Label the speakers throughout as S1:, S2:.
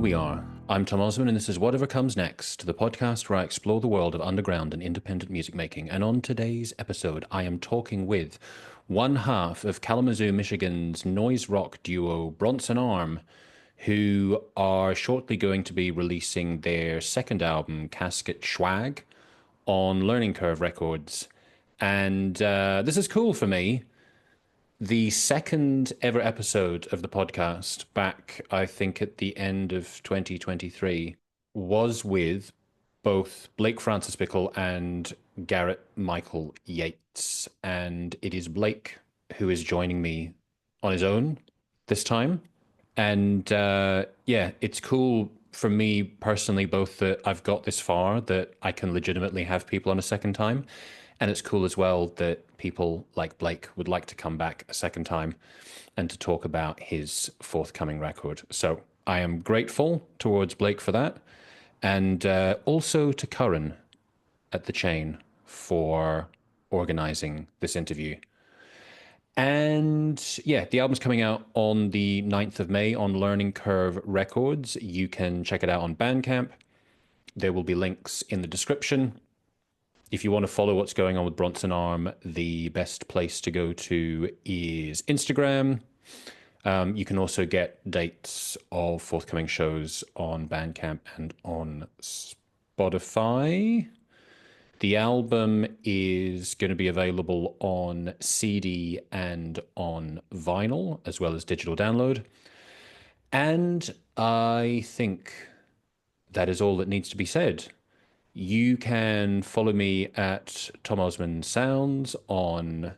S1: we are. I'm Tom Osman, and this is Whatever Comes Next, the podcast where I explore the world of underground and independent music making. And on today's episode, I am talking with one half of Kalamazoo, Michigan's noise rock duo Bronson Arm, who are shortly going to be releasing their second album, Casket Schwagg, on Learning Curve Records. And this is cool for me. The second ever episode of the podcast, back, I think, at the end of 2023, was with both Blake Francis Bickel and Garrett Michael Yates. And it is Blake who is joining me on his own this time. And yeah, it's cool for me personally, both that I've got this far, that I can legitimately have people on a second time. And it's cool as well that people like Blake would like to come back a second time and to talk about his forthcoming record. So I am grateful towards Blake for that. And also to Curran at the Chain for organizing this interview. And yeah, the album's coming out on the 9th of May on Learning Curve Records. You can check it out on Bandcamp. There will be links in the description. If you want to follow what's going on with Bronson Arm, the best place to go to is Instagram. You can also get dates of forthcoming shows on Bandcamp and on Spotify. The album is going to be available on CD and on vinyl, as well as digital download. And I think that is all that needs to be said. You can follow me at Tom Osman Sounds on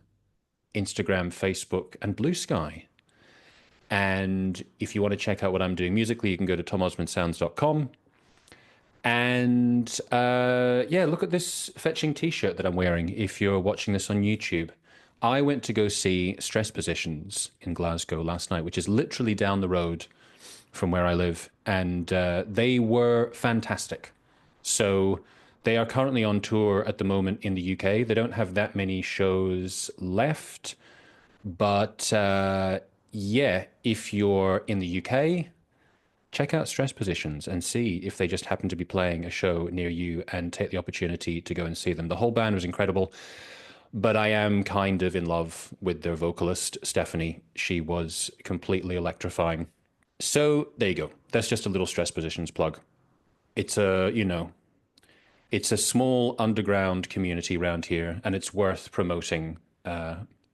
S1: Instagram, Facebook, and Blue Sky. And if you want to check out what I'm doing musically, you can go to tomosmansounds.com. And yeah, look at this fetching t-shirt that I'm wearing if you're watching this on YouTube. I went to go see Stress Positions in Glasgow last night, which is literally down the road from where I live. And they were fantastic. So they are currently on tour at the moment in the UK. They don't have that many shows left. But yeah, if you're in the UK, check out Stress Positions and see if they just happen to be playing a show near you and take the opportunity to go and see them. The whole band was incredible, but I am kind of in love with their vocalist, Stephanie. She was completely electrifying. So there you go. That's just a little Stress Positions plug. It's a, you know, it's a small underground community around here, and it's worth promoting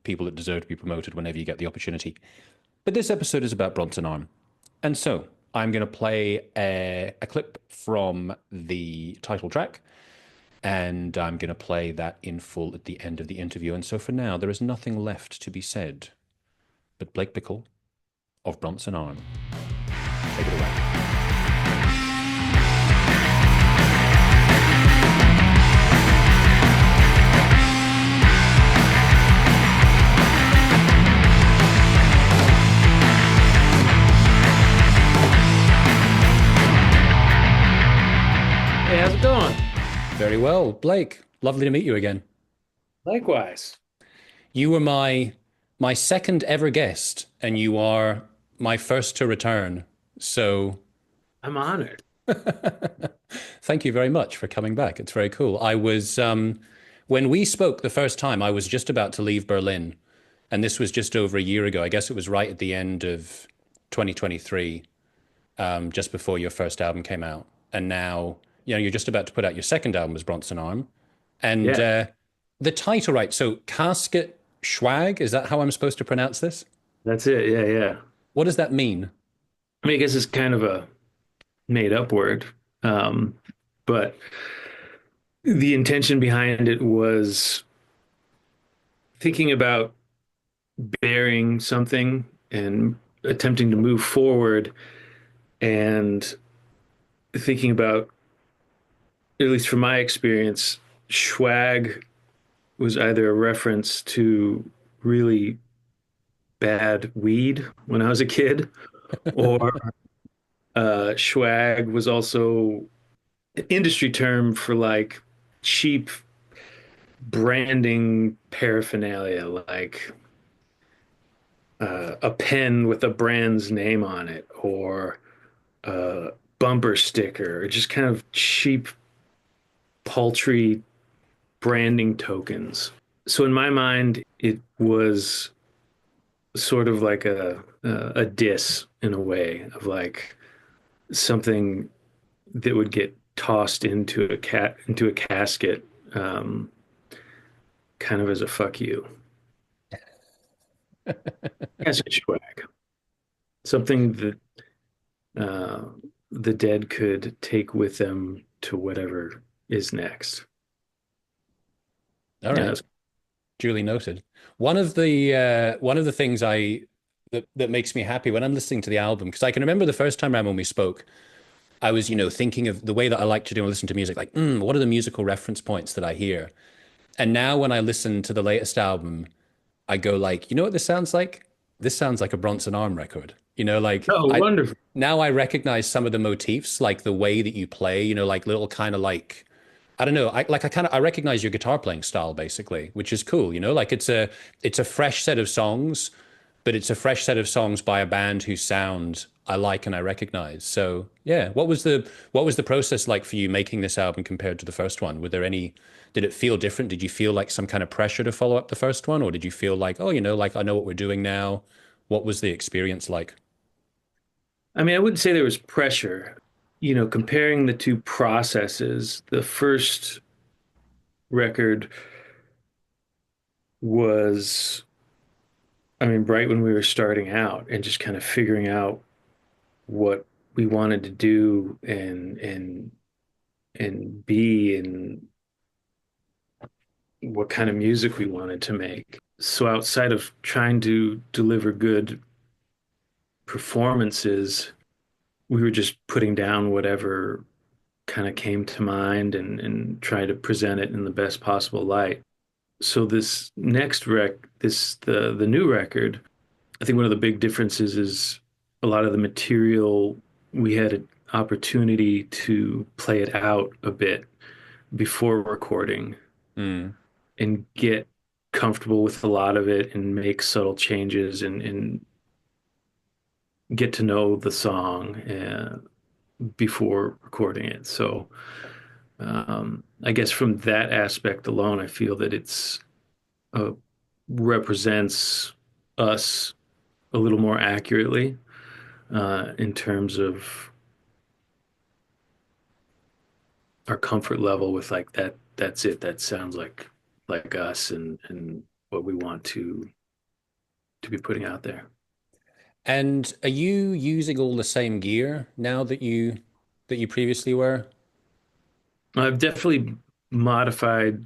S1: people that deserve to be promoted whenever you get the opportunity. But this episode is about Bronson Arm. And so I'm going to play a clip from the title track, and I'm going to play that in full at the end of the interview. And so for now, there is nothing left to be said. But Blake Bickel of Bronson Arm, take it away.
S2: Hey, how's it going?
S1: Very well. Blake, lovely to meet you again.
S2: Likewise.
S1: You were my second ever guest, and you are my first to return. So
S2: I'm honored.
S1: thank you very much for coming back. It's very cool. I was, when we spoke the first time, I was just about to leave Berlin, and this was just over a year ago. I guess it was right at the end of 2023, just before your first album came out. And now, you know, you're just about to put out your second album as Bronson Arm. And
S2: Yeah,
S1: the title, right? So Casket Schwagg, is that how I'm supposed to pronounce this?
S2: that's it. Yeah, yeah.
S1: What does that mean?
S2: I mean, I guess it's kind of a made up word. But the intention behind it was thinking about bearing something and attempting to move forward and thinking about, at least from my experience, Schwag was either a reference to really bad weed when I was a kid, or Schwag was also an industry term for like cheap branding paraphernalia, like a pen with a brand's name on it, or bumper sticker or just kind of cheap, paltry branding tokens. So in my mind, it was sort of like a diss in a way of like something that would get tossed into a casket, um, kind of as a fuck you. Casket Schwagg, something that uh, the dead could take with them to whatever is next.
S1: All
S2: Yeah,
S1: right. Duly noted. One of the things that makes me happy when I'm listening to the album, because I can remember the first time around when we spoke, I was, thinking of the way that I like to do and listen to music, like, what are the musical reference points that I hear? And now when I listen to the latest album, I go like, you know what this sounds like? This sounds like a Bronson Arm record. Like
S2: oh,
S1: I
S2: wonderful.
S1: now I recognize some of the motifs, like the way that you play, like little kind of like I don't know. I recognize your guitar playing style basically, which is cool. Like it's a fresh set of songs, but it's a fresh set of songs by a band whose sound I like and I recognize. So yeah, what was the process like for you making this album compared to the first one? Did it feel different? Did you feel like some kind of pressure to follow up the first one, or did you feel like, oh, like I know what we're doing now? What was the experience like?
S2: I mean, I wouldn't say there was pressure. Comparing the two processes, the first record was, I mean, right when we were starting out and just kind of figuring out what we wanted to do and be and what kind of music we wanted to make. So outside of trying to deliver good performances, we were just putting down whatever kind of came to mind and try to present it in the best possible light. So this next the new record, I think one of the big differences is a lot of the material we had an opportunity to play it out a bit before recording
S1: Mm.
S2: and get comfortable with a lot of it and make subtle changes and get to know the song before recording it. So I guess from that aspect alone, I feel that it's uh, represents us a little more accurately in terms of our comfort level with like that. That's it. That sounds like us and what we want to be putting out there.
S1: And are you using all the same gear now that you previously were?
S2: I've definitely modified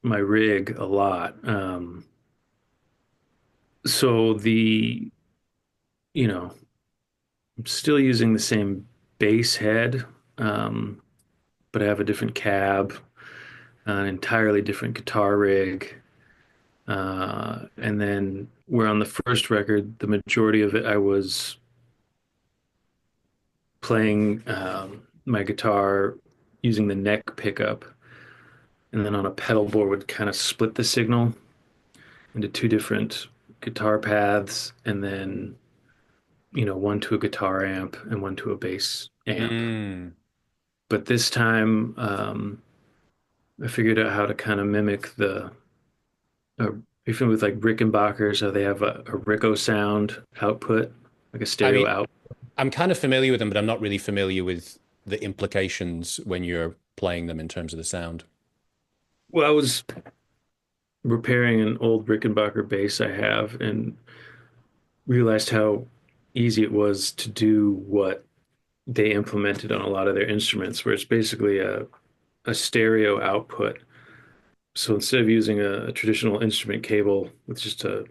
S2: my rig a lot. So you know, I'm still using the same bass head, um, but I have a different cab, an entirely different guitar rig. And then where on the first record, the majority of it, I was playing my guitar using the neck pickup, and then on a pedal board would kind of split the signal into two different guitar paths, and then one to a guitar amp and one to a bass amp.
S1: Mm.
S2: But this time, I figured out how to kind of mimic even with like Rickenbackers, how they have a Rico sound output, like a
S1: I
S2: stereo
S1: mean,
S2: out.
S1: I'm kind of familiar with them, but I'm not really familiar with the implications when you're playing them in terms of the sound.
S2: Well, I was repairing an old Rickenbacker bass I have and realized how easy it was to do what they implemented on a lot of their instruments, where it's basically a stereo output. So instead of using a traditional instrument cable with just a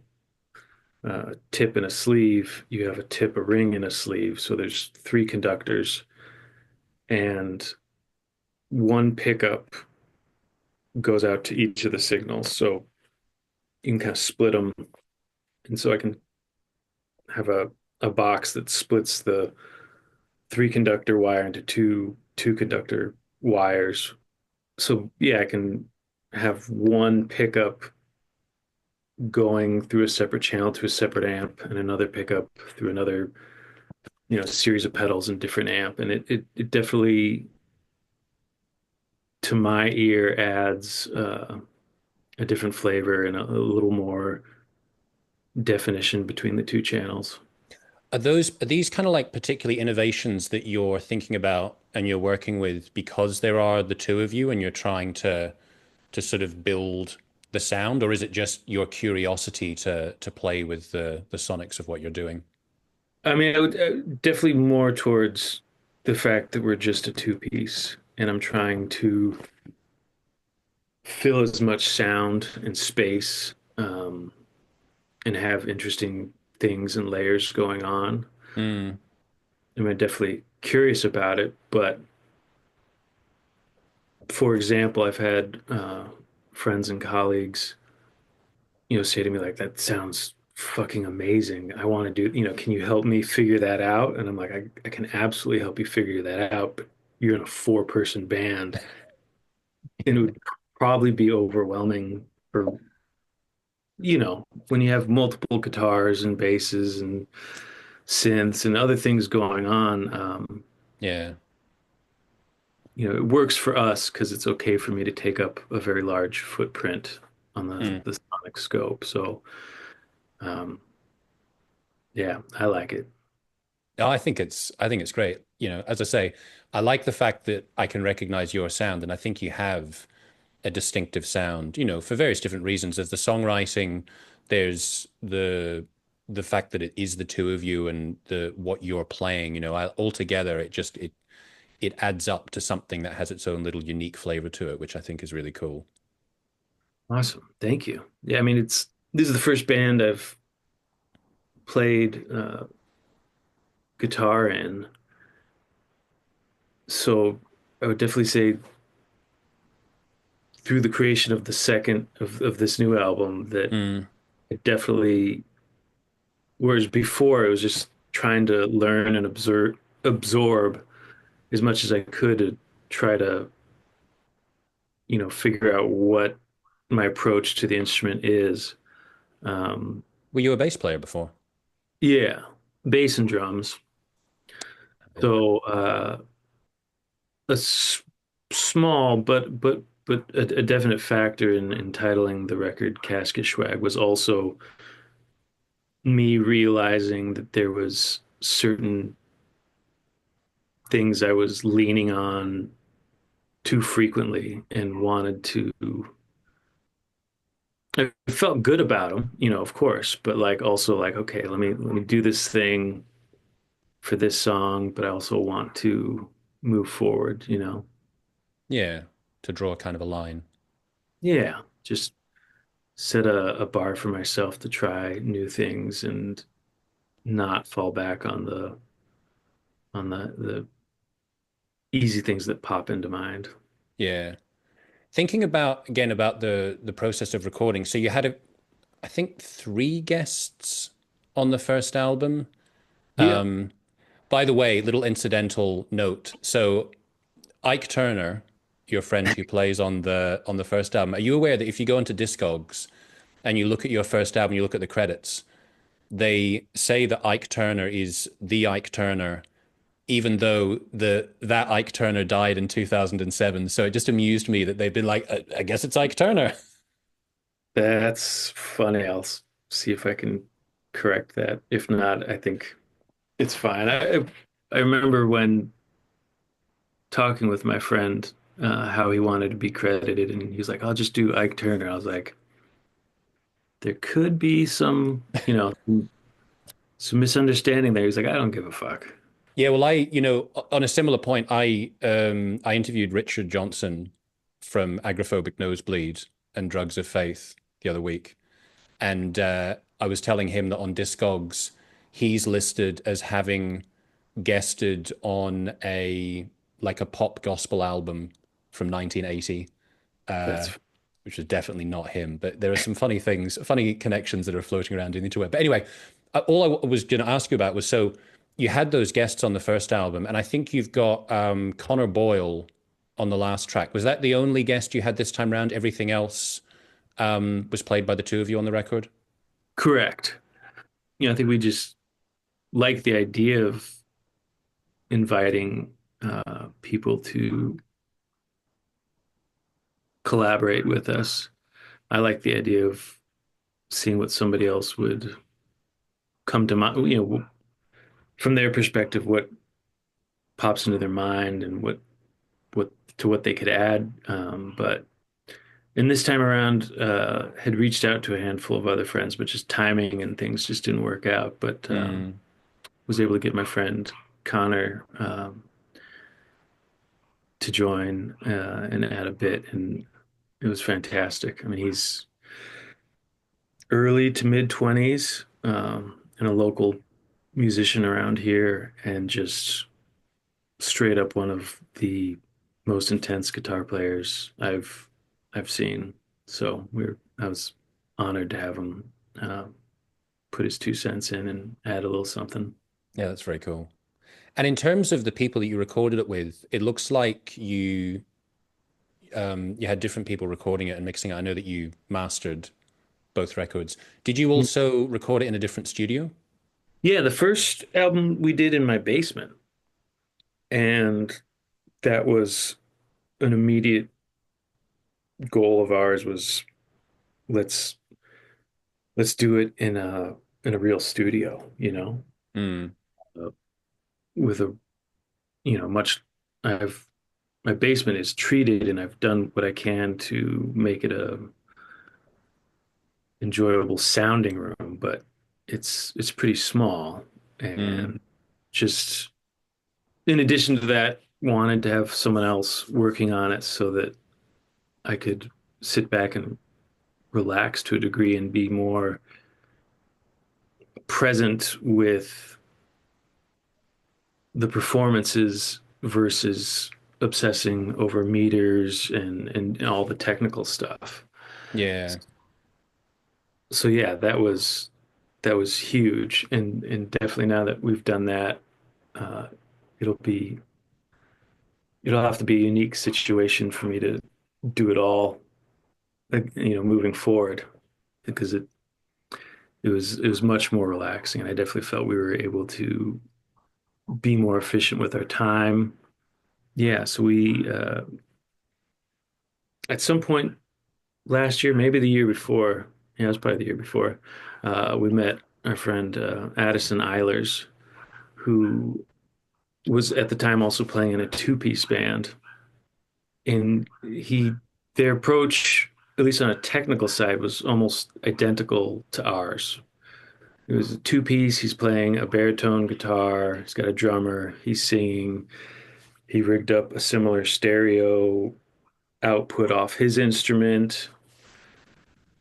S2: tip and a sleeve, you have a tip, a ring, and a sleeve. So there's three conductors, and one pickup goes out to each of the signals. So you can kind of split them. And so I can have a box that splits the three conductor wire into two conductor wires. So yeah, I can have one pickup going through a separate channel to a separate amp and another pickup through another a series of pedals and different amp, and it definitely, to my ear, adds a different flavor and a little more definition between the two channels.
S1: Are these kind of like particularly innovations that you're thinking about and you're working with because there are the two of you and you're trying to sort of build the sound, or is it just your curiosity to play with the sonics of what you're doing?
S2: I mean, definitely more towards the fact that we're just a two piece, and I'm trying to fill as much sound and space, and have interesting things and layers going on.
S1: Mm,
S2: I'm definitely curious about it, but for example, I've had friends and colleagues, say to me like, "That sounds fucking amazing. I want to do, can you help me figure that out?" And I'm like, I can absolutely help you figure that out, but you're in a four-person band, and it would probably be overwhelming for, when you have multiple guitars and basses and synths and other things going on.
S1: yeah.
S2: It works for us because it's okay for me to take up a very large footprint on
S1: Mm.
S2: the sonic scope. So, um, yeah, I like it.
S1: No, I think it's great. You know, as I say, I like the fact that I can recognize your sound, and I think you have a distinctive sound, you know, for various different reasons. There's the songwriting, there's the fact that it is the two of you and the what you're playing, you know, altogether it adds up to something that has its own little unique flavor to it, which I think is really cool.
S2: Awesome. Thank you. Yeah, I mean, this is the first band I've played guitar in. So I would definitely say through the creation of the second of this new album that
S1: Mm,
S2: it definitely, whereas before it was just trying to learn and absorb as much as I could to try to, figure out what my approach to the instrument is. Um,
S1: were you a bass player before?
S2: yeah, bass and drums.
S1: Yeah.
S2: So a small but a definite factor in titling the record Casket Schwagg was also me realizing that there was certain things I was leaning on too frequently and wanted to. I felt good about them, of course, but like also like, okay, let me do this thing for this song, but I also want to move forward.
S1: Yeah, to draw kind of a line.
S2: Yeah, just set a bar for myself to try new things and not fall back on the easy things that pop into mind.
S1: Yeah. Thinking about again about the process of recording. So you had I think three guests on the first album.
S2: Yeah,
S1: By the way, little incidental note. So Ike Turner, your friend who plays on the first album, are you aware that if you go into Discogs and you look at your first album, you look at the credits, they say that Ike Turner is the Ike Turner, even though that Ike Turner died in 2007. So it just amused me that they've been like, I guess it's Ike Turner.
S2: that's funny. See if I can correct that. If not, I think it's fine. I remember when talking with my friend how he wanted to be credited, and he was like, "I'll just do Ike Turner." I was like, "There could be some misunderstanding there." He's like, "I don't give a fuck."
S1: Yeah, well, you know, on a similar point, I interviewed Richard Johnson from Agoraphobic Nosebleed and Drugs of Faith the other week, and I was telling him that on Discogs, he's listed as having guested on a pop gospel album from 1980,
S2: That's
S1: which is definitely not him. But there are some funny things, funny connections that are floating around in the interweb. But anyway, all I was going to ask you about was so you had those guests on the first album, and I think you've got Connor Boyle on the last track. Was that the only guest you had this time round? Everything else was played by the two of you on the record?
S2: correct. I think we just like the idea of inviting people to collaborate with us. I like the idea of seeing what somebody else would come to mind, from their perspective, what pops into their mind and what what they could add. But and this time around, had reached out to a handful of other friends, but just timing and things just didn't work out. But
S1: Mm.
S2: was able to get my friend Connor to join and add a bit, and it was fantastic. I mean, he's early to mid 20s, and a local musician around here, and just straight up one of the most intense guitar players I've seen. So I was honored to have him uh, put his 2 cents in and add a little something.
S1: Yeah, that's very cool. And in terms of the people that you recorded it with, it looks like you had different people recording it and mixing it. I know that you mastered both records. Did you also record it in a different studio?
S2: Yeah, the first album we did in my basement, and that was an immediate goal of ours was let's let's do it in a real studio,
S1: Mm.
S2: uh, with a much I've my basement is treated and I've done what I can to make it a enjoyable sounding room, but it's pretty small
S1: Mm.
S2: and just in addition to that, wanted to have someone else working on it so that I could sit back and relax to a degree and be more present with the performances versus obsessing over meters and all the technical stuff.
S1: Yeah.
S2: So yeah, that was huge, and definitely now that we've done that, uh, it'll be it'll have to be a unique situation for me to do it all, like, moving forward, because it was much more relaxing, and I definitely felt we were able to be more efficient with our time. Yeah, so we at some point last year, maybe the year before, yeah, it was probably the year before, we met our friend Addison Eilers, who was at the time also playing in a two-piece band. And their approach, at least on a technical side, was almost identical to ours. It was a two-piece. He's playing a baritone guitar. He's got a drummer. He's singing. He rigged up a similar stereo output off his instrument.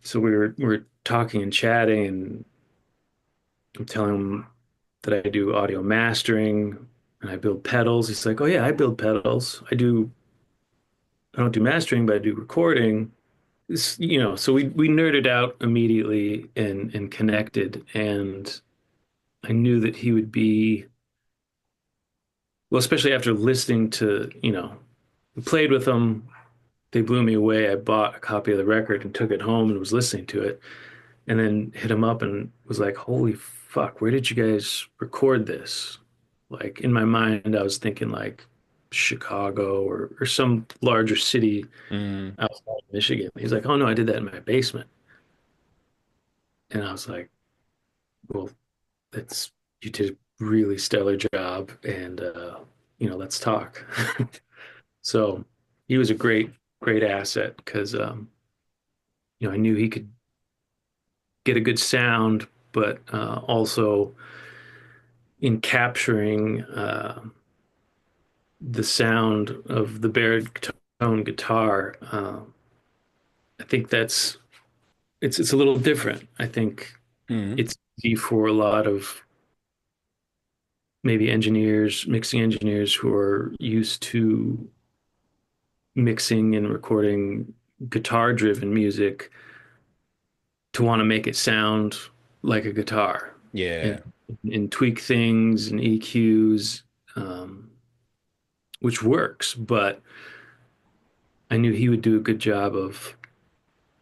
S2: So we were talking and chatting, and I'm telling him that I do audio mastering and I build pedals. He's like, "Oh yeah, I build pedals. I don't do mastering, but I do recording." So we nerded out immediately and connected, and I knew that he would be well, especially after listening to, we played with them. They blew me away. I bought a copy of the record and took it home and was listening to it, and then hit him up and was like, "Holy fuck, where did you guys record this?" Like in my mind, I was thinking like Chicago or some larger city
S1: Mm.
S2: outside of Michigan. He's like, "Oh no, I did that in my basement." And I was like, "Well, that's you did a really stellar job, and let's talk." So he was a great asset because I knew he could get a good sound, but also in capturing the sound of the baritone guitar, I think it's a little different. I think
S1: Mm.
S2: it's easy for a lot of maybe mixing engineers who are used to mixing and recording guitar driven music to want to make it sound like a guitar and,
S1: Yeah.
S2: and tweak things and EQs, um, which works. But I knew he would do a good job of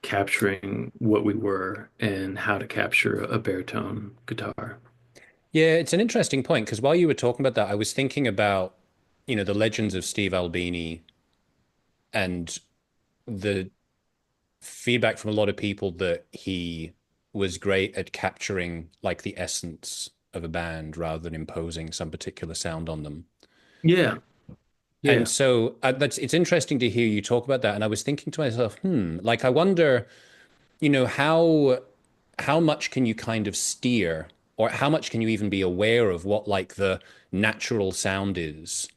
S2: capturing what we were and how to capture a baritone guitar.
S1: Yeah, it's an interesting point because while you were talking about that, I was thinking about, the legends of Steve Albini and the feedback from a lot of people that he was great at capturing like the essence of a band rather than imposing some particular sound on them.
S2: Yeah,
S1: And
S2: yeah.
S1: so that's it's interesting to hear you talk about that. And I was thinking to myself, like I wonder, how much can you kind of steer, or how much can you even be aware of what like the natural sound is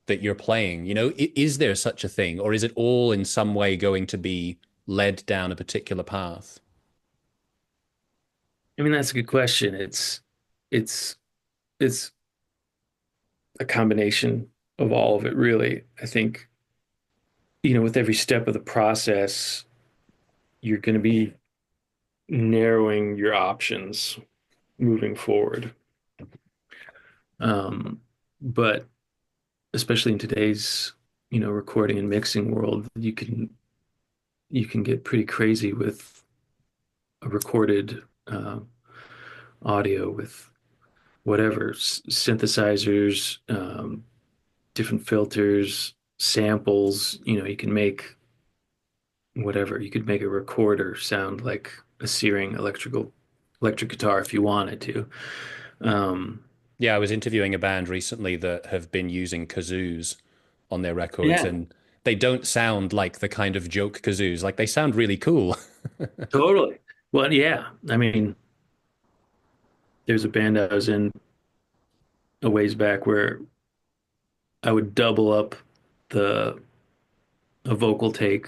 S1: that you're playing? Is there such a thing, or is it all in some way going to be led down a particular path?
S2: I mean, that's a good question. It's it's a combination of all of it, really. I think, with every step of the process, you're going to be narrowing your options moving forward. Um, but especially in today's, recording and mixing world, you can get pretty crazy with a recorded audio with whatever synthesizers, different filters, samples. You can make whatever. You could make a recorder sound like a searing electric guitar if you wanted to. Um,
S1: Yeah, I was interviewing a band recently that have been using kazoos on their records,
S2: yeah,
S1: and they don't sound like the kind of joke kazoos. Like they sound really cool.
S2: totally. Well, yeah. I mean, there's a band I was in a ways back where I would double up the a vocal take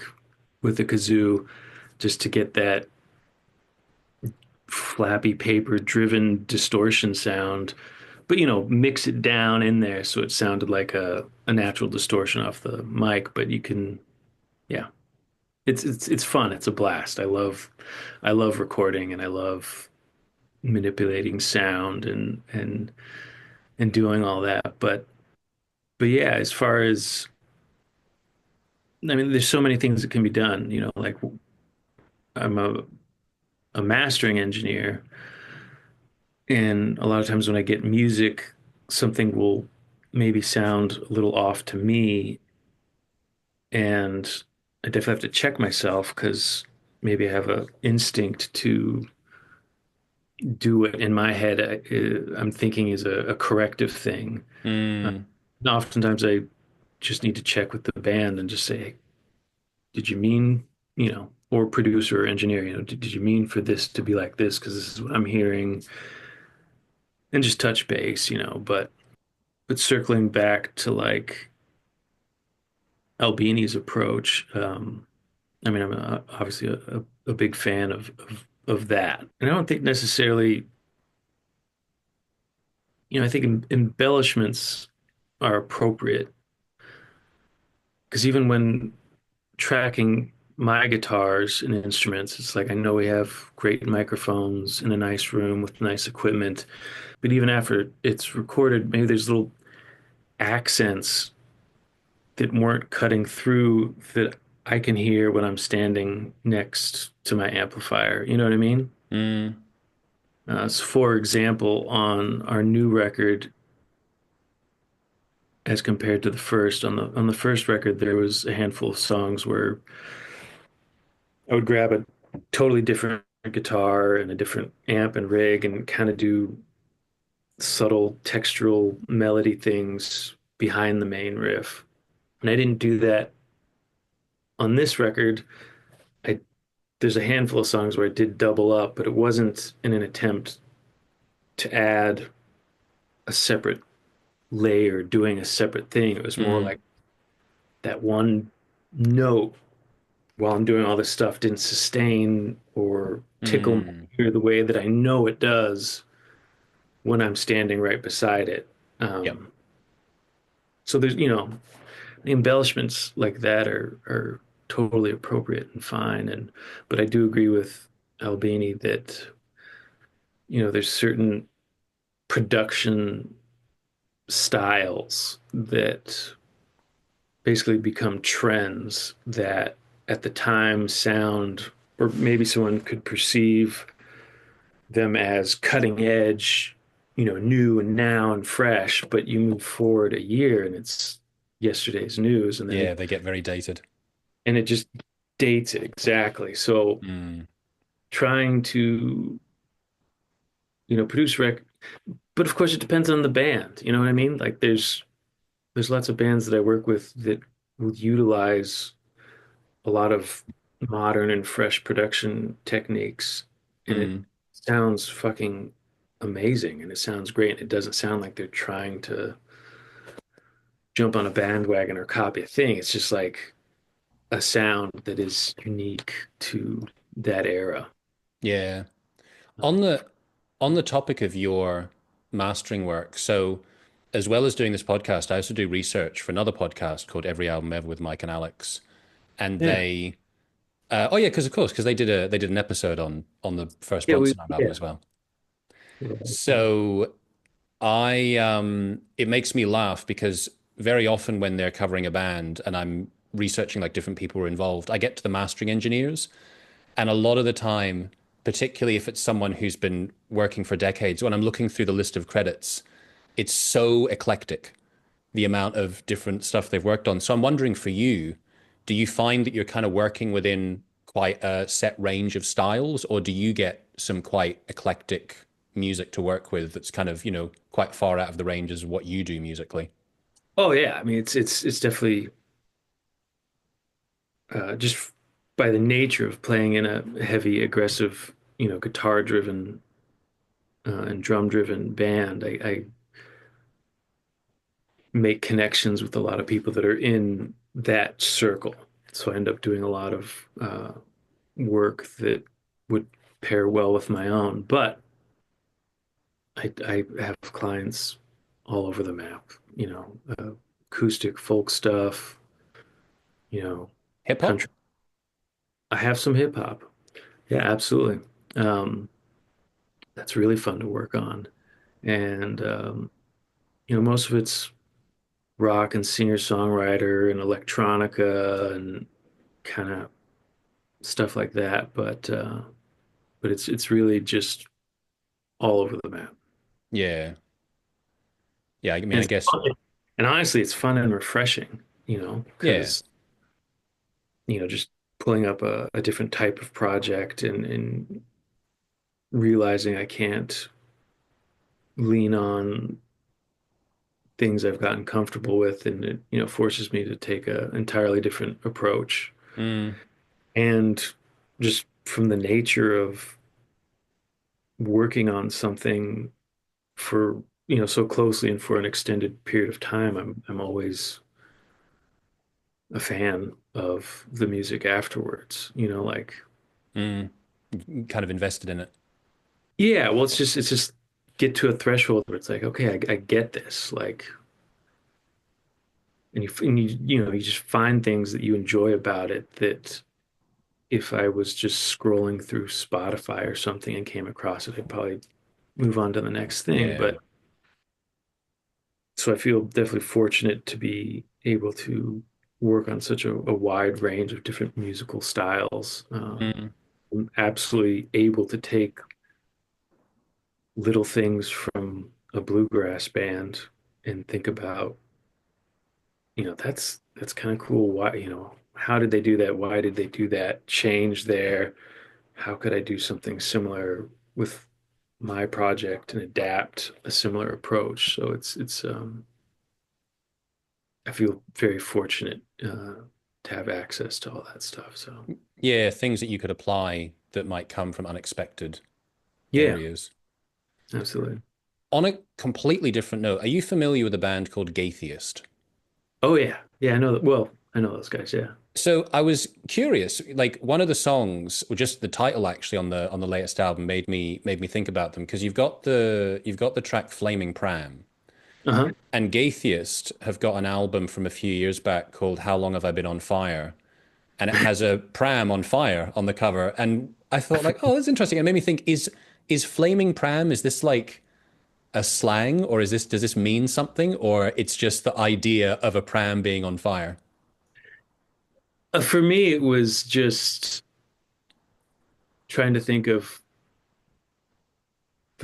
S2: with the kazoo just to get that flappy paper driven distortion sound, but mix it down in there so it sounded like a natural distortion off the mic. But you can, yeah, it's fun. It's a blast. I love recording, and I love manipulating sound and doing all that. But yeah, as far as, I mean, there's so many things that can be done. Like I'm a mastering engineer, and a lot of times when I get music, something will maybe sound a little off to me, and I definitely have to check myself because maybe I have an instinct to do what in my head I'm thinking is a corrective thing. Uh,
S1: Mm,
S2: Oftentimes I just need to check with the band and just say, hey, did you mean, or producer or engineer, did you mean for this to be like this? Because this is what I'm hearing, and just touch base, but circling back to like Albini's approach, I mean, I'm obviously a big fan of that, and I don't think necessarily, I think embellishments are appropriate because even when tracking my guitars and instruments, it's like I know we have great microphones in a nice room with nice equipment, but even after it's recorded, maybe there's little accents that weren't cutting through that I can hear when I'm standing next to my amplifier. You know what I mean?
S1: mm.
S2: So for example, on our new record, as compared to the first, on the first record, there was a handful of songs where I would grab a totally different guitar and a different amp and rig and kind of do subtle textural melody things behind the main riff. And I didn't do that on this record. I There's a handful of songs where I did double up, but it wasn't in an attempt to add a separate layer, doing a separate thing. It was more
S1: Mm,
S2: like that one note while I'm doing all this stuff didn't sustain or tickle my
S1: mm.
S2: ear the way that I know it does when I'm standing right beside it.
S1: Yep.
S2: Um, so there's, embellishments like that are totally appropriate and fine. But I do agree with Albini that, there's certain production styles that basically become trends that at the time sound, or maybe someone could perceive them as cutting edge new and now and fresh, but you move forward a year and it's yesterday's news, and then
S1: Yeah, they get very dated.
S2: it just dates it exactly. So
S1: Mm,
S2: trying to, produce but of course it depends on the band. You know what I mean? Like there's lots of bands that I work with that would utilize a lot of modern and fresh production techniques, and it
S1: mm.
S2: sounds fucking amazing and it sounds great. It doesn't sound like they're trying to jump on a bandwagon or copy a thing. It's just like a sound that is unique to that era.
S1: Yeah. On
S2: Um,
S1: the topic of your mastering work, so as well as doing this podcast, I also do research for another podcast called Every Album Ever with Mike and Alex, and
S2: yeah,
S1: they oh yeah, because of course, because they did an episode on the first
S2: yeah,
S1: Bronson Arm album
S2: yeah.
S1: as well. So it makes me laugh because very often when they're covering a band and I'm researching like different people who are involved, I get to the mastering engineers, and a lot of the time, particularly if it's someone who's been working for decades, when I'm looking through the list of credits, it's so eclectic, the amount of different stuff they've worked on. So I'm wondering for you, do you find that you're kind of working within quite a set range of styles, or do you get some quite eclectic music to work with that's kind of, quite far out of the ranges of what you do musically?
S2: Oh yeah, I mean it's definitely just by the nature of playing in a heavy, aggressive, guitar driven and drum driven band. I make connections with a lot of people that are in that circle. So I end up doing a lot of work that would pair well with my own. But I have clients all over the map, acoustic folk stuff, you know,
S1: Hip hop?
S2: country. I have some hip hop. Yeah, absolutely. Um, that's really fun to work on. And, most of it's rock and singer-songwriter and electronica and kind of stuff like that. But it's really just all over the map.
S1: Yeah. Yeah. I mean,
S2: And
S1: I
S2: it's
S1: guess,
S2: fun. And honestly, it's fun and refreshing,
S1: yeah.
S2: because just pulling up a different type of project and realizing I can't lean on things I've gotten comfortable with, and it forces me to take an entirely different approach.
S1: Mm,
S2: And just from the nature of working on something for so closely and for an extended period of time, I'm always a fan of the music afterwards. Like,
S1: mm. Kind of invested in it.
S2: yeah, well, it's just get to a threshold where it's like, okay, I get this. Like, and you just find things that you enjoy about it that if I was just scrolling through Spotify or something and came across it, I'd probably move on to the next thing.
S1: Yeah.
S2: But so I feel definitely fortunate to be able to work on such a wide range of different musical styles.
S1: Mm,
S2: I'm absolutely able to take little things from a bluegrass band and think about, that's kind of cool. Why, how did they do that? Why did they do that change there? How could I do something similar with my project and adapt a similar approach? So it's I feel very fortunate to have access to all that stuff. So
S1: yeah. Things that you could apply that might come from unexpected
S2: yeah,
S1: areas.
S2: absolutely.
S1: On a completely different note, are you familiar with a band called Gaytheist?
S2: Oh yeah, yeah. I know that. Well, I know those guys. Yeah.
S1: So I was curious, like one of the songs, or just the title actually on the latest album made me think about them because you've got the track Flaming Pram,
S2: Uh-huh.
S1: and Gaytheist have got an album from a few years back called How Long Have I Been on Fire? And it has a pram on fire on the cover. And I thought like, oh, that's interesting. It made me think, is Flaming Pram, is this like a slang, or does this mean something, or it's just the idea of a pram being on fire?
S2: For me, it was just trying to think of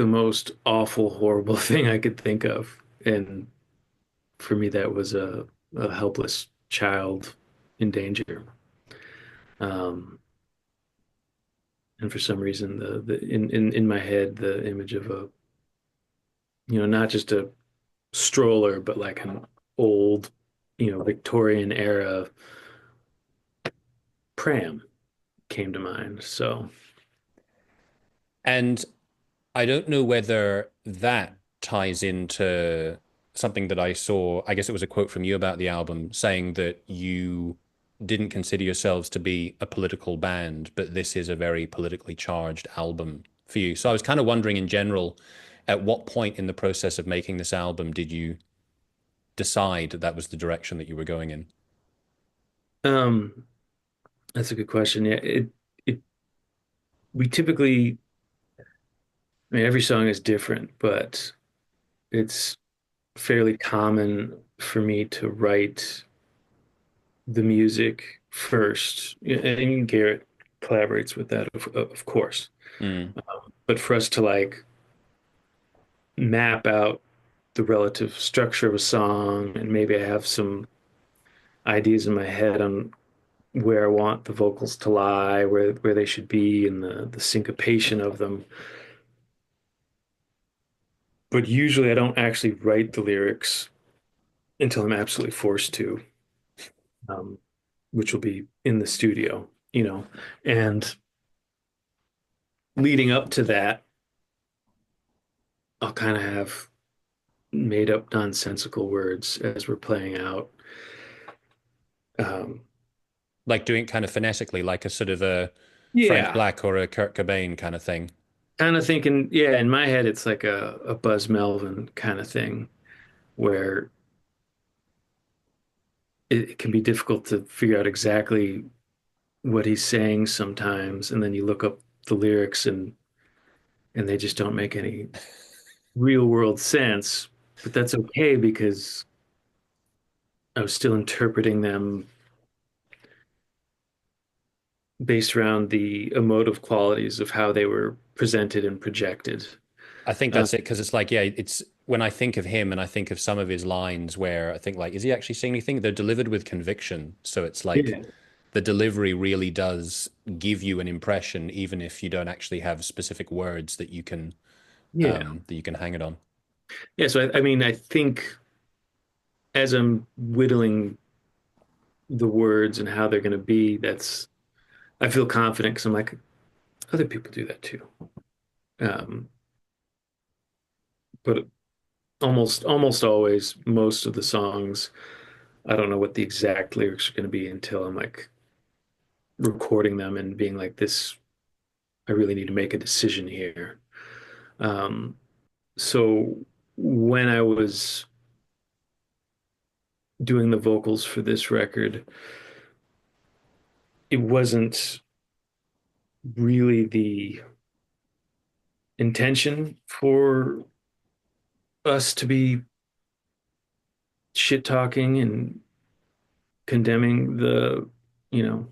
S2: the most awful, horrible thing I could think of. And for me, that was a helpless child in danger. Um, and for some reason, in my head, the image of a, not just a stroller, but like an old, Victorian era pram came to mind. So,
S1: And I don't know whether that ties into something that I saw. I guess it was a quote from you about the album saying that you didn't consider yourselves to be a political band, but this is a very politically charged album for you. So I was kind of wondering in general, at what point in the process of making this album did you decide that that was the direction that you were going in?
S2: um, that's a good question. Yeah, it we typically, I mean, every song is different, but it's fairly common for me to write the music first. Yeah, and Garrett collaborates with that, of course.
S1: Mm.
S2: But for us to like map out the relative structure of a song, and maybe I have some ideas in my head on where I want the vocals to lie, where they should be, and the syncopation of them. But usually I don't actually write the lyrics until I'm absolutely forced to, um, which will be in the studio. And leading up to that, I'll kind of have made up nonsensical words as we're playing out. Um,
S1: Like doing it kind of phonetically, like a sort of a Frank
S2: yeah,
S1: Black or a Kurt Cobain kind of thing.
S2: kind of thinking, yeah, in my head, it's like a Buzz Melvin kind of thing where it can be difficult to figure out exactly what he's saying sometimes. And then you look up the lyrics and they just don't make any real world sense. But that's okay because I was still interpreting them based around the emotive qualities of how they were presented and projected.
S1: I think
S2: Uh,
S1: that's it because it's like, yeah, it's when I think of him and I think of some of his lines where I think like, is he actually saying anything? They're delivered with conviction. So it's like
S2: yeah,
S1: the delivery really does give you an impression, even if you don't actually have specific words
S2: yeah,
S1: that you can hang it on.
S2: yeah. So I mean, I think as I'm whittling the words and how they're going to be, I feel confident because I'm like, other people do that too. Um, but almost always, most of the songs, I don't know what the exact lyrics are going to be until I'm like recording them and being like, this, I really need to make a decision here. Um, so when I was doing the vocals for this record, it wasn't really the intention for us to be shit talking and condemning you know,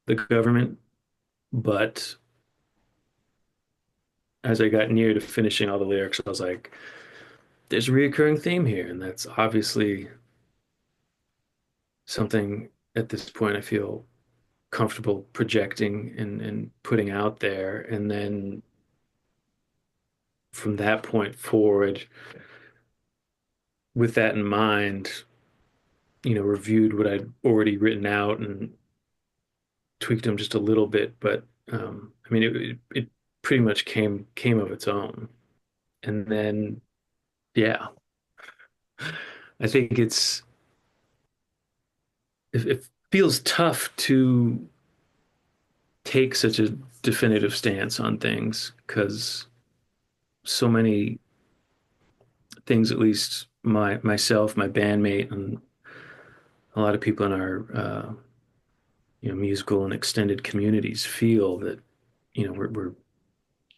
S2: the government. But as I got near to finishing all the lyrics, I was like, there's a reoccurring theme here. And that's obviously something at this point I feel comfortable projecting and putting out there. And then from that point forward, with that in mind, reviewed what I'd already written out and tweaked them just a little bit. But I mean, it pretty much came of its own. And then, yeah, I think it feels tough to take such a definitive stance on things because so many things, at least myself, my bandmate, and a lot of people in our musical and extended communities feel that we're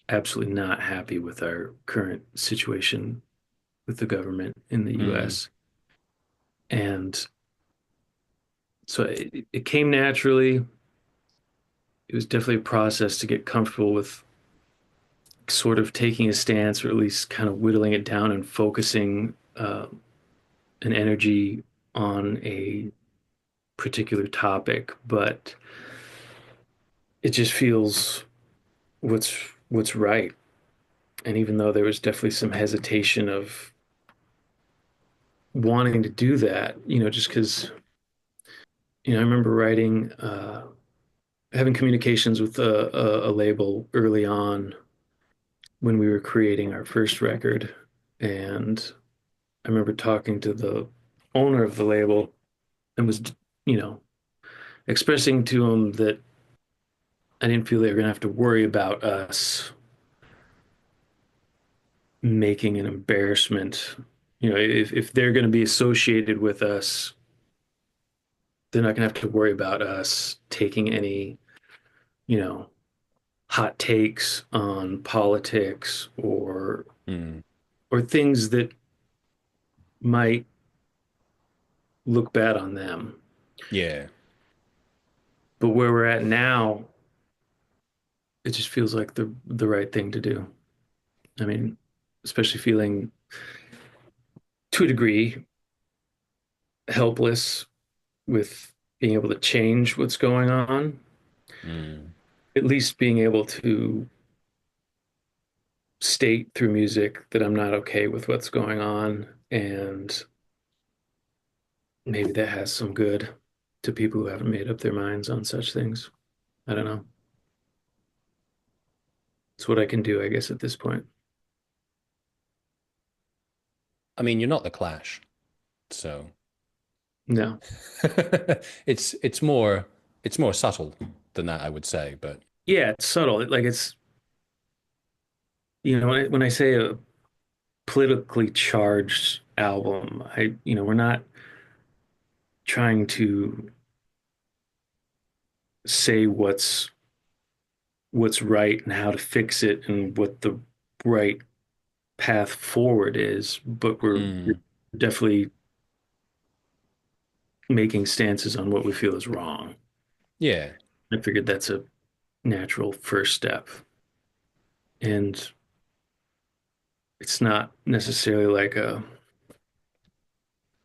S2: absolutely not happy with our current situation with the government in the
S1: Mm.
S2: U.S. And so it came naturally. It was definitely a process to get comfortable with sort of taking a stance, or at least kind of whittling it down and focusing an energy on a particular topic, but it just feels what's what's right. And even though there was definitely some hesitation of wanting to do that, just because, I remember having communications with a label early on when we were creating our first record. And I remember talking to the owner of the label and was, you know, expressing to him that I didn't feel they were going to have to worry about us making an embarrassment. If they're going to be associated with us, they're not going to have to worry about us taking any, you know, hot takes on politics
S1: Mm.
S2: or things that might look bad on them.
S1: Yeah.
S2: But where we're at now, it just feels like the right thing to do. I mean, especially feeling to a degree helpless with being able to change what's going on,
S1: Mm.
S2: at least being able to state through music that I'm not okay with what's going on. And maybe that has some good to people who haven't made up their minds on such things. I don't know. It's what I can do, I guess, at this point.
S1: I mean, you're not the Clash, so
S2: No.
S1: it's more subtle than that, I would say. But
S2: Yeah, it's subtle. When I say a politically charged album, we're not trying to say what's right and how to fix it and what the right path forward is, but we're
S1: mm,
S2: definitely making stances on what we feel is wrong.
S1: yeah,
S2: I figured that's a natural first step. And it's not necessarily like a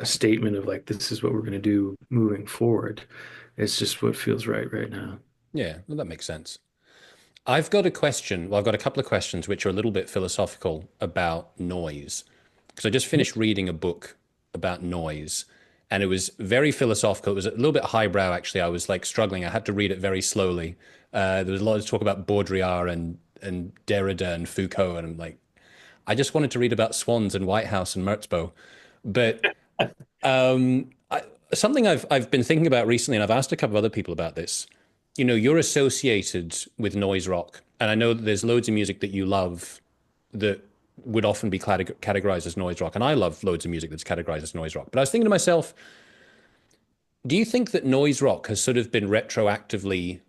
S2: statement of like, this is what we're going to do moving forward. It's just what feels right now.
S1: yeah, well, that makes sense. I've got a question. Well, I've got a couple of questions which are a little bit philosophical about noise. Because I just finished reading a book about noise and it was very philosophical. It was a little bit highbrow, actually. I was like struggling. I had to read it very slowly. There was a lot of talk about Baudrillard and Derrida and Foucault. And I'm like, I just wanted to read about swans and White House and Merzbow. But something I've been thinking about recently, and I've asked a couple of other people about this. You're associated with noise rock, and I know that there's loads of music that you love that would often be categorized as noise rock, and I love loads of music that's categorized as noise rock. But I was thinking to myself, do you think that noise rock has sort of been retroactively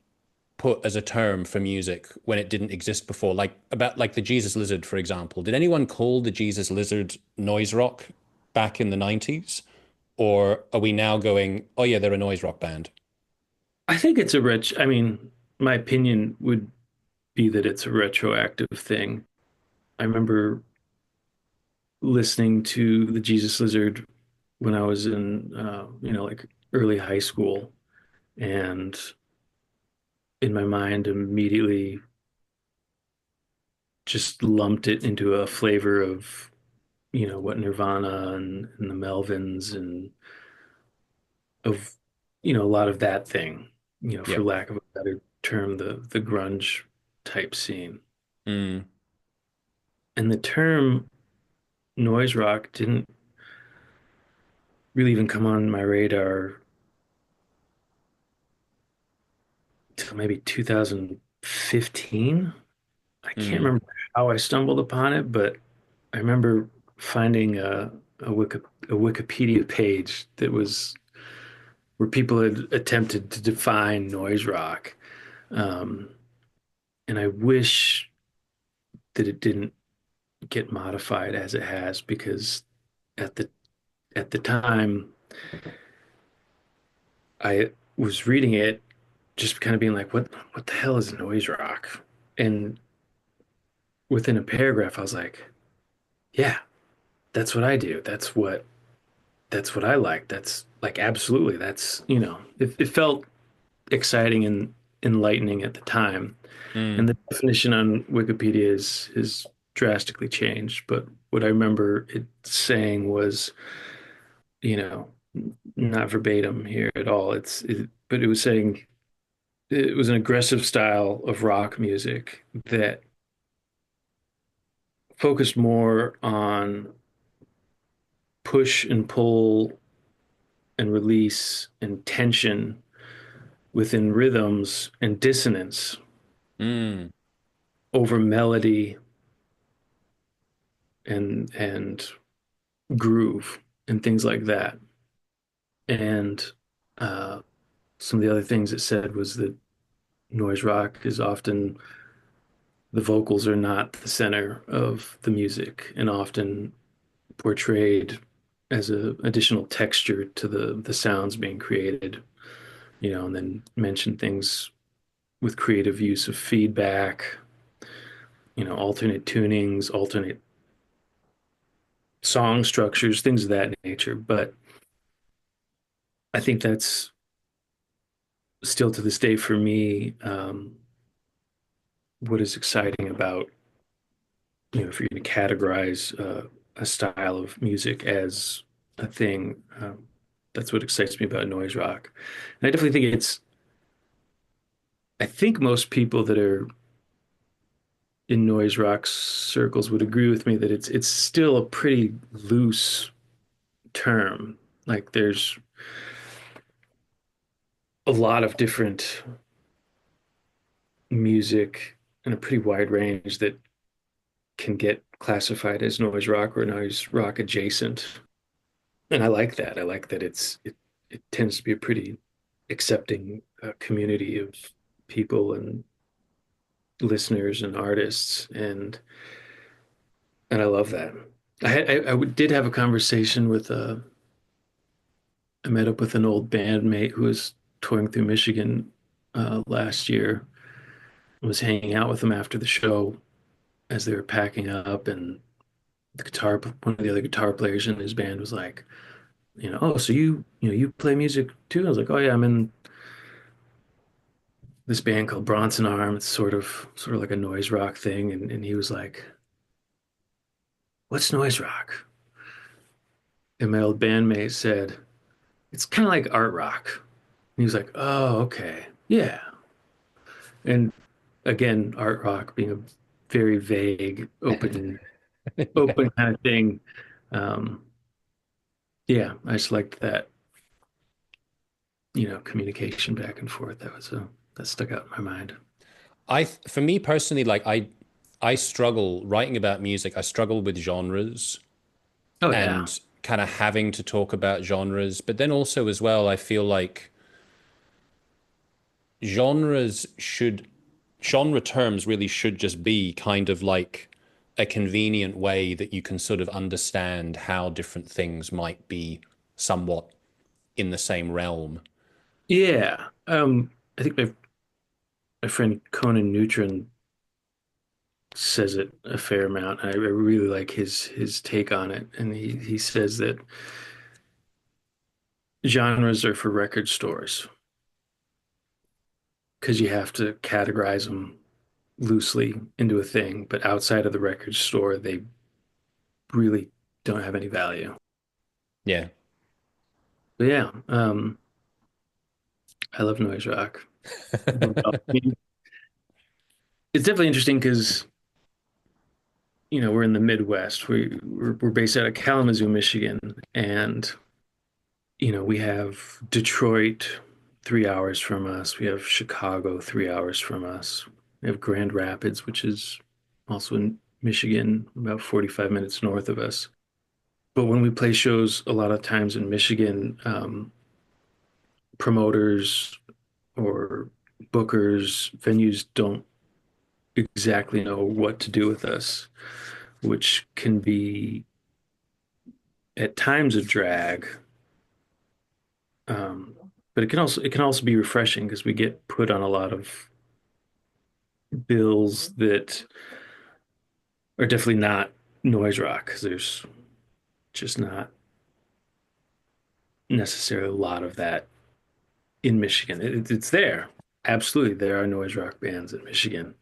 S1: put as a term for music when it didn't exist before? Like the Jesus Lizard, for example. Did anyone call the Jesus Lizard noise rock back in the 90s? Or are we now going, oh yeah, they're a noise rock band?
S2: I think I mean, my opinion would be that it's a retroactive thing. I remember listening to the Jesus Lizard when I was in, like early high school, and in my mind, immediately just lumped it into a flavor of, what Nirvana and the Melvins and of, a lot of that thing, for
S1: Yep.
S2: lack of a better term, the grunge type scene.
S1: Mm,
S2: And the term noise rock didn't really even come on my radar until maybe 2015. I can't
S1: mm,
S2: remember how I stumbled upon it, but I remember finding a Wikipedia page that was where people had attempted to define noise rock. Um, and I wish that it didn't get modified as it has, because at the at the time I was reading it, just kind of being like, what the hell is noise rock? And within a paragraph, I was like, yeah, that's what I do. That's what I like. That's like absolutely. That's, it felt exciting and enlightening at the time. And
S1: Mm,
S2: the definition on Wikipedia is drastically changed. But what I remember it saying was, you know, not verbatim here at all. But it was saying it was an aggressive style of rock music that focused more on push and pull and release and tension within rhythms and dissonance
S1: mm,
S2: over melody and groove and things like that. And uh, some of the other things it said was that noise rock is often the vocals are not the center of the music and often portrayed as a additional texture to the sounds being created, and then mention things with creative use of feedback, alternate tunings, alternate song structures, things of that nature. But I think that's still to this day for me, what is exciting about, if you're going to categorize a style of music as a thing, that's what excites me about noise rock. And I definitely think I think most people that are in noise rock circles would agree with me that it's still a pretty loose term. Like there's a lot of different music in a pretty wide range that can get classified as noise rock or noise rock adjacent. And I like that. I like that it tends to be a pretty accepting community of people and listeners and artists, and I love that. Did have a conversation with I met up with an old bandmate who was touring through Michigan last year. I was hanging out with them after the show as they were packing up, and one of the other guitar players in his band was like, oh, so you play music too? I was like, oh yeah, I'm in this band called Bronson Arm. It's sort of like a noise rock thing, and he was like, what's noise rock? And my old bandmate said, it's kind of like art rock. And he was like, oh, okay, yeah. And again, art rock being a very vague, open kind of thing. Um, yeah, I just liked that, communication back and forth. That stuck out in my mind.
S1: for me personally, like I struggle writing about music. I struggle with genres
S2: Oh yeah,
S1: and kind of having to talk about genres, but then also as well, I feel like genres should genre terms really should just be kind of like a convenient way that you can sort of understand how different things might be somewhat in the same realm.
S2: yeah. I think my friend Conan Neutron says it a fair amount. I really like his take on it, and he says that genres are for record stores because you have to categorize them loosely into a thing, but outside of the record store, they really don't have any value.
S1: Yeah.
S2: But yeah, I love noise rock. I mean, it's definitely interesting because we're in the Midwest. We're based out of Kalamazoo, Michigan, and we have Detroit 3 hours from us. We have Chicago 3 hours from us. We have Grand Rapids, which is also in Michigan, about 45 minutes north of us. But when we play shows, a lot of times in Michigan, promoters or bookers, venues don't exactly know what to do with us, which can be at times a drag. Um, but it can also be refreshing because we get put on a lot of bills that are definitely not noise rock because there's just not necessarily a lot of that in Michigan. It's there. Absolutely, there are noise rock bands in Michigan.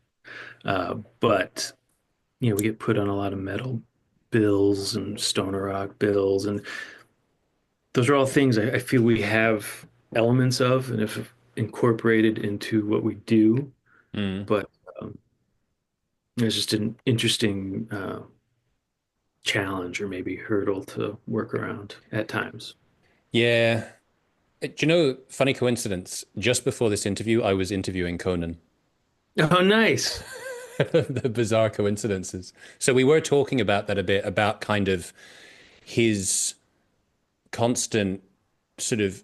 S2: But we get put on a lot of metal bills and stoner rock bills, and those are all things I feel we have elements of and if incorporated into what we do.
S1: Mm.
S2: But it's just an interesting challenge or maybe hurdle to work around at times.
S1: Yeah. Do you know, funny coincidence, just before this interview, I was interviewing Conan.
S2: Oh, nice.
S1: The bizarre coincidences. So we were talking about that a bit, about kind of his constant sort of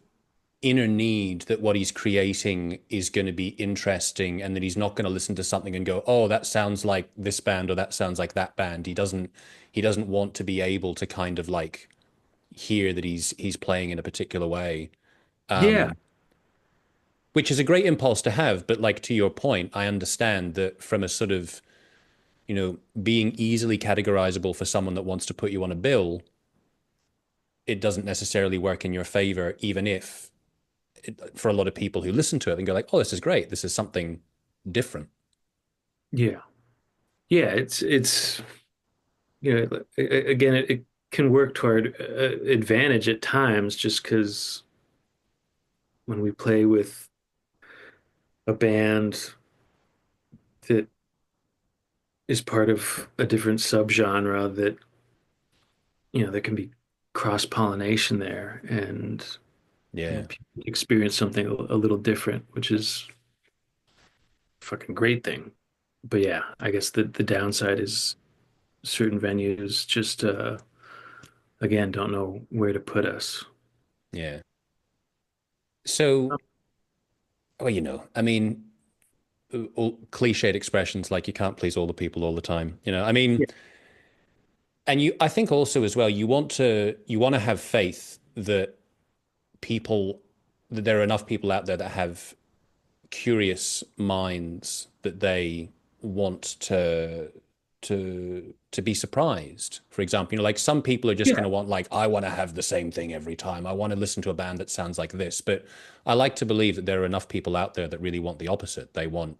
S1: inner need that what he's creating is going to be interesting and that he's not going to listen to something and go, oh, that sounds like this band or that sounds like that band. He doesn't want to be able to kind of like hear that he's playing in a particular way.
S2: Yeah.
S1: Which is a great impulse to have, but like to your point, I understand that from a sort of, being easily categorizable for someone that wants to put you on a bill, it doesn't necessarily work in your favor, even if for a lot of people who listen to it and go like, oh, this is great. This is something different.
S2: Yeah. Yeah. Again, it can work toward advantage at times just because when we play with a band that is part of a different subgenre that there can be cross pollination there, and
S1: Yeah.
S2: people experience something a little different, which is a fucking great thing. But yeah, I guess the downside is certain venues just again don't know where to put us.
S1: Yeah. So, well, I mean, all cliched expressions like you can't please all the people all the time. I mean,
S2: Yeah,
S1: and I think also as well, you want to have faith that people, that there are enough people out there that have curious minds that they want to be surprised. For example, like some people are just going
S2: yeah,
S1: to want like, I want to have the same thing every time. I want to listen to a band that sounds like this. But I like to believe that there are enough people out there that really want the opposite. They
S2: yeah,
S1: want,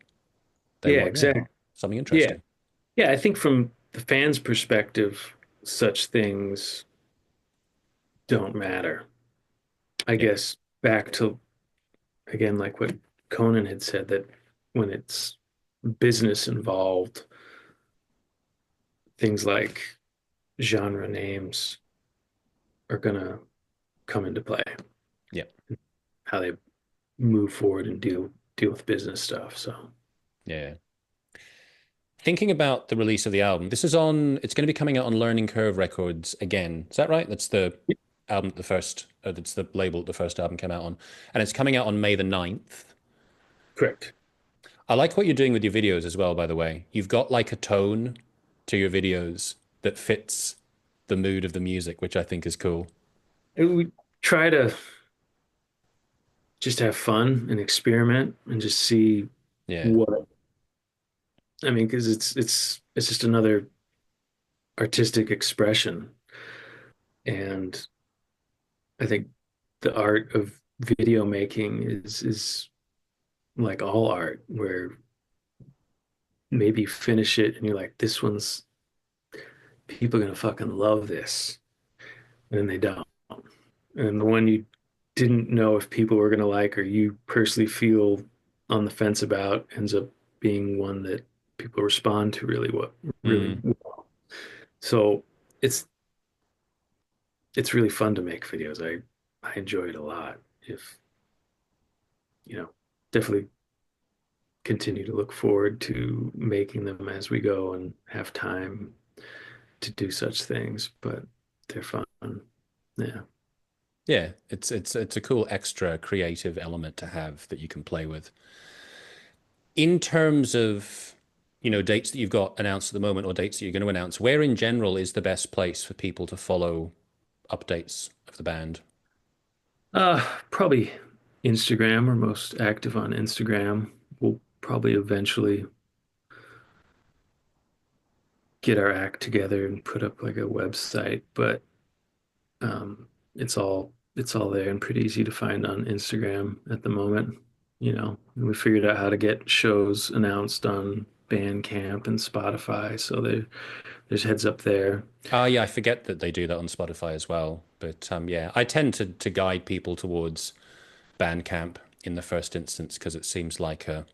S1: yeah,
S2: exactly.
S1: something
S2: Yeah,
S1: interesting.
S2: yeah. I think from the fans' perspective, such things don't matter. I
S1: Yeah.
S2: guess back to again, like what Conan had said, that when it's business involved, things like genre names are gonna come into play.
S1: Yeah.
S2: How they move forward and deal with business stuff. So
S1: Yeah. Thinking about the release of the album, it's going to be coming out on Learning Curve Records again. Is that right? That's the album, that's the label the first album came out on. And it's coming out on May the 9th.
S2: correct.
S1: I like what you're doing with your videos as well, by the way. You've got like a tone to your videos that fits the mood of the music, which I think is cool.
S2: And we try to just have fun and experiment and just see
S1: Yeah.
S2: what I mean, because it's just another artistic expression. And I think the art of video making is like all art, where maybe you finish it and you're like, this one's people are gonna fucking love this, and then they don't. And the one you didn't know if people were gonna like or you personally feel on the fence about ends up being one that people respond to really
S1: Mm.
S2: well. So it's it's really fun to make videos. I enjoy it a lot. If you know, definitely continue to look forward to making them as we go and have time to do such things, but they're fun. Yeah.
S1: Yeah, it's a cool extra creative element to have that you can play with. In terms of, dates that you've got announced at the moment or dates that you're going to announce, where in general is the best place for people to follow updates of the band?
S2: Probably Instagram. We're most active on Instagram. We'll probably eventually get our act together and put up like a website, but it's all there and pretty easy to find on Instagram at the moment. And we figured out how to get shows announced on Bandcamp and Spotify, so there's heads up there.
S1: Yeah, I forget that they do that on Spotify as well. But yeah, I tend to guide people towards Bandcamp in the first instance because it seems like a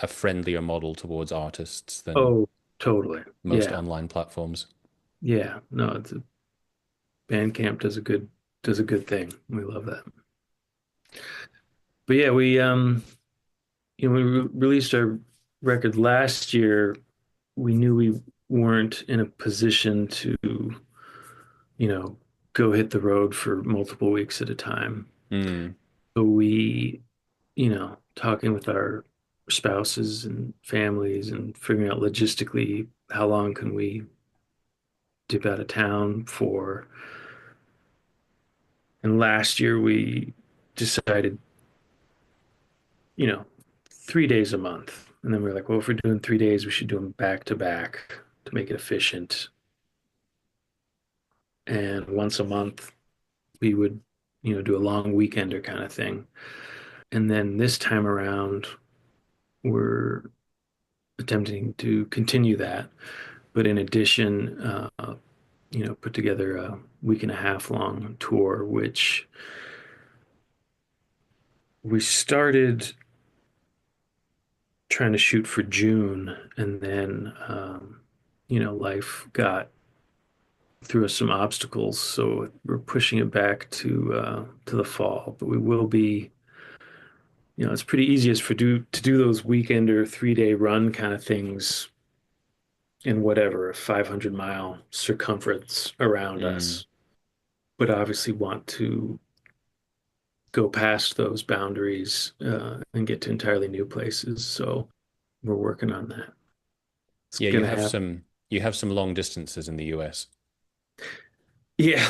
S1: friendlier model towards artists than
S2: Oh, totally.
S1: most
S2: Yeah.
S1: online platforms.
S2: Yeah. No, Bandcamp does a good thing. We love that. But yeah, we released our record last year. We knew we weren't in a position to, you know, go hit the road for multiple weeks at a time.
S1: Mm.
S2: So talking with our spouses and families and figuring out logistically how long can we dip out of town for. And last year we decided, you know, 3 days a month. And then we are like, well, if we're doing 3 days, we should do them back to back to make it efficient. And once a month, we would, do a long weekender kind of thing. And then this time around, we're attempting to continue that. But in addition, put together a week and a half long tour, which we started trying to shoot for June, and then life got threw us some obstacles, so we're pushing it back to the fall. But we will be, it's pretty easiest to do those weekend or 3 day run kind of things in whatever a 500-mile circumference around
S1: Mm.
S2: us, but obviously want to go past those boundaries and get to entirely new places. So we're working on that. It's
S1: Yeah,
S2: gonna happen.
S1: you have some long distances in the US.
S2: Yeah,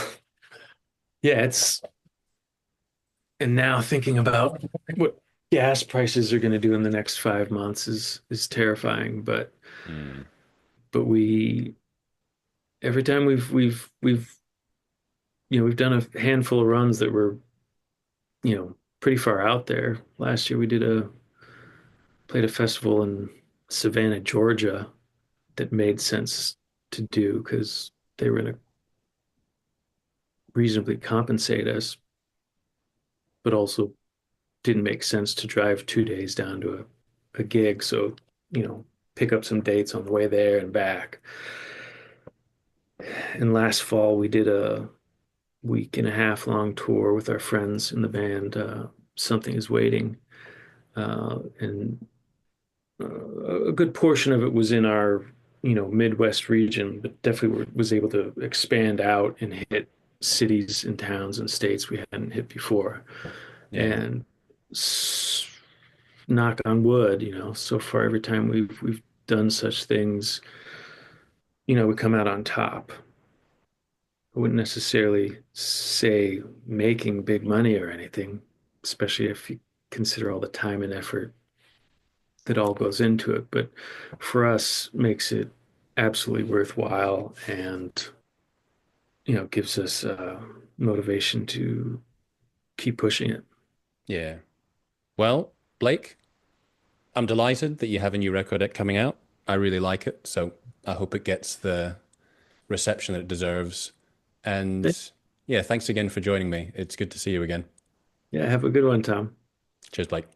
S2: yeah. And now thinking about what gas prices are going to do in the next 5 months is terrifying.
S1: Mm.
S2: But we every time we've done a handful of runs that were pretty far out there. Last year we played a festival in Savannah, Georgia, that made sense to do because they were going to reasonably compensate us, but also didn't make sense to drive 2 days down to a gig. So, pick up some dates on the way there and back. And last fall, we did a week and a half long tour with our friends in the band. Something is Waiting. And a good portion of it was in our, Midwest region, but definitely was able to expand out and hit cities and towns and states we hadn't hit before.
S1: Yeah.
S2: And knock on wood, so far every time we've done such things, we come out on top. I wouldn't necessarily say making big money or anything, especially if you consider all the time and effort that all goes into it. But for us, makes it absolutely worthwhile and gives us motivation to keep pushing it.
S1: Yeah. Well, Blake, I'm delighted that you have a new record coming out. I really like it, so I hope it gets the reception that it deserves. And yeah, thanks again for joining me. It's good to see you again.
S2: Yeah, have a good one, Tom.
S1: Cheers, Blake.